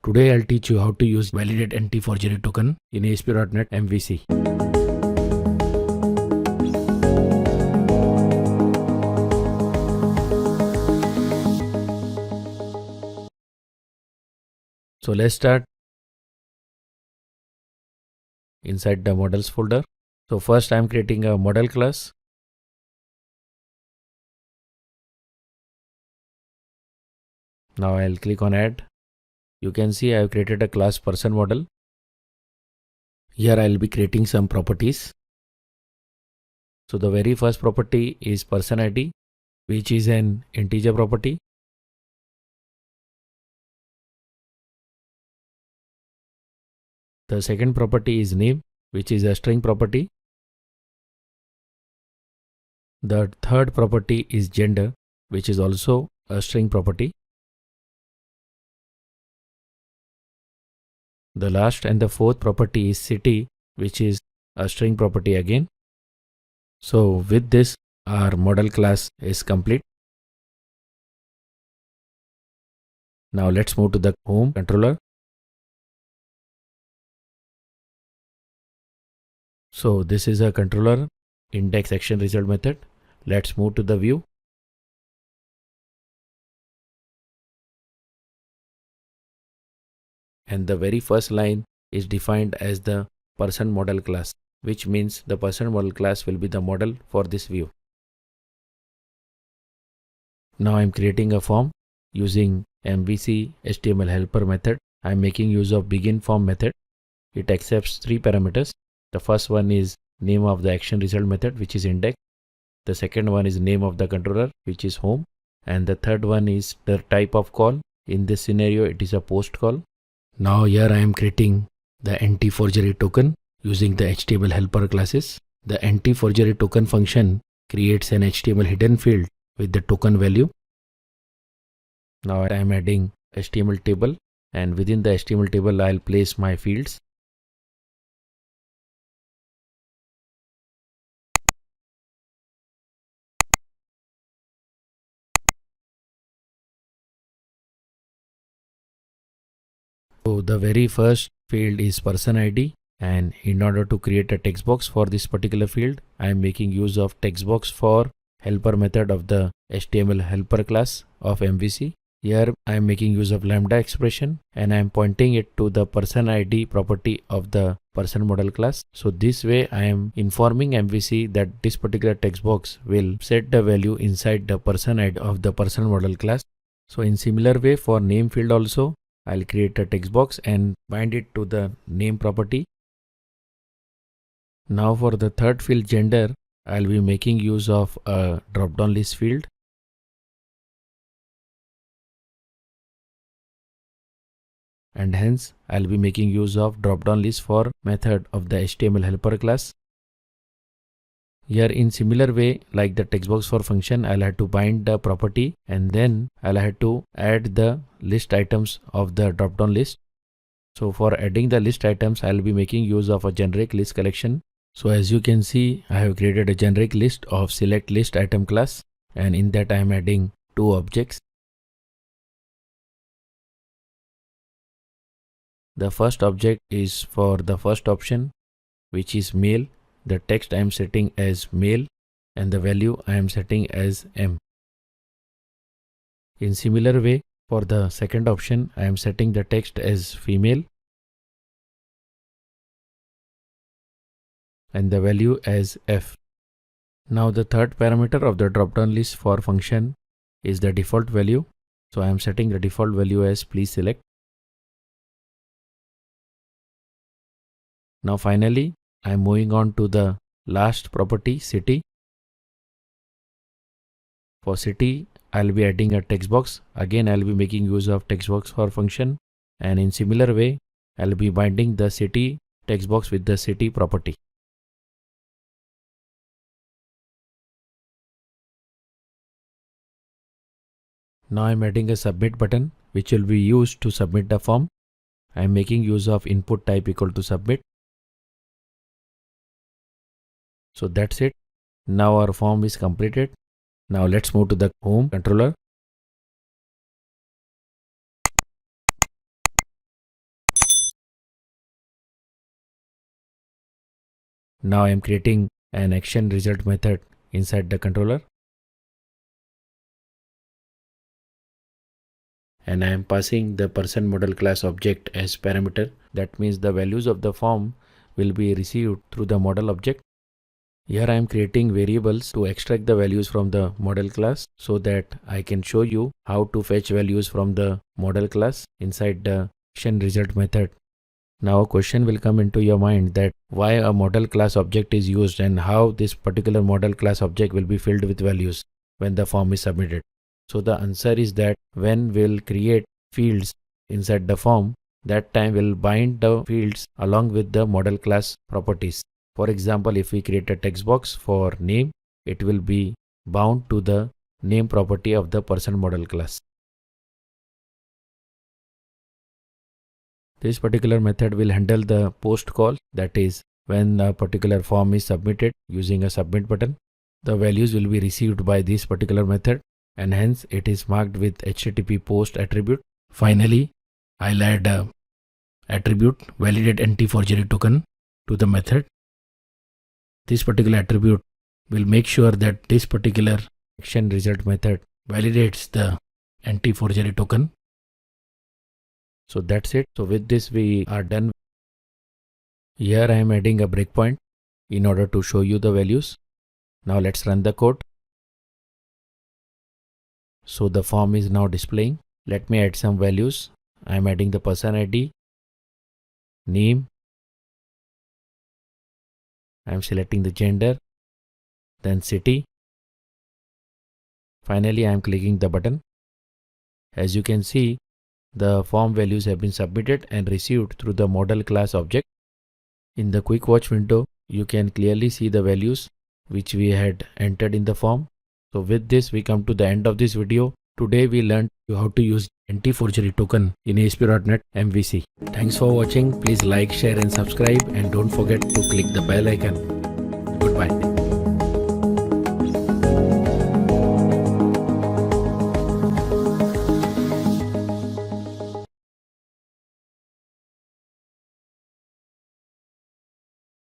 Today I'll teach you how to use ValidateAntiForgeryToken in ASP.NET MVC. So let's start inside the models folder. So first I'm creating a model class. Now I'll click on add. You can see I've created a class person model. Here I'll be creating some properties. So the very first property is person ID, which is an integer property. The second property is name, which is a string property. The third property is gender, which is also a string property. The last and the fourth property is city, which is a string property again. So with this, our model class is complete. Now let's move to the home controller. So this is a controller index action result method. Let's move to the view. And the very first line is defined as the person model class, which means the person model class will be the model for this view. Now I'm creating a form using MVC HTML helper method. I'm making use of begin form method. It accepts three parameters. The first one is name of the action result method, which is index. The second one is name of the controller, which is home. And the third one is the type of call. In this scenario, it is a post call. Now here I am creating the AntiForgeryToken using the HTML helper classes. The AntiForgeryToken function creates an HTML hidden field with the token value. Now I am adding HTML table, and within the HTML table I'll place my fields. So the very first field is person ID, and in order to create a text box for this particular field, I am making use of text box for helper method of the HTML helper class of MVC. Here I am making use of lambda expression, and I am pointing it to the person ID property of the person model class. So this way I am informing MVC that this particular text box will set the value inside the person ID of the person model class. So in similar way for name field also, I'll create a text box and bind it to the name property. Now for the third field gender, I'll be making use of a drop-down list field. And hence I'll be making use of drop-down list for method of the HTML helper class. Here in similar way, like the text box for function, I'll have to bind the property, and then I'll have to add the list items of the drop-down list. So for adding the list items, I'll be making use of a generic list collection. So as you can see, I have created a generic list of select list item class, and in that I am adding two objects. The first object is for the first option, which is male. The text I am setting as male, and the value I am setting as M. In similar way, for the second option, I am setting the text as female and the value as F. Now the third parameter of the drop-down list for function is the default value. So I am setting the default value as please select. Now finally, I am moving on to the last property, city. For city, I'll be adding a text box. Again, I'll be making use of text box for function, and in similar way, I'll be binding the city text box with the city property. Now I'm adding a submit button, which will be used to submit the form. I'm making use of input type equal to submit. So that's it. Now our form is completed. Now let's move to the home controller. Now I am creating an action result method inside the controller. And I am passing the person model class object as parameter. That means the values of the form will be received through the model object. Here I am creating variables to extract the values from the model class so that I can show you how to fetch values from the model class inside the action result method. Now a question will come into your mind that why a model class object is used and how this particular model class object will be filled with values when the form is submitted. So the answer is that when we'll create fields inside the form, that time we'll bind the fields along with the model class properties. For example, if we create a text box for name, it will be bound to the name property of the person model class. This particular method will handle the post call, that is when a particular form is submitted using a submit button. The values will be received by this particular method and hence it is marked with HTTP post attribute. Finally, I'll add a attribute ValidateAntiForgeryToken to the method. This particular attribute will make sure that this particular action result method validates the anti-forgery token. So that's it. So with this we are done. Here I am adding a breakpoint in order to show you the values. Now let's run the code. So the form is now displaying. Let me add some values. I am adding the person ID, name. I am selecting the gender, then city. Finally, I am clicking the button. As you can see, the form values have been submitted and received through the model class object. In the quick watch window, you can clearly see the values which we had entered in the form. So with this, we come to the end of this video. Today we learned how to use anti-forgery token in ASP.NET MVC. Thanks for watching. Please like, share and subscribe, and don't forget to click the bell icon. Goodbye.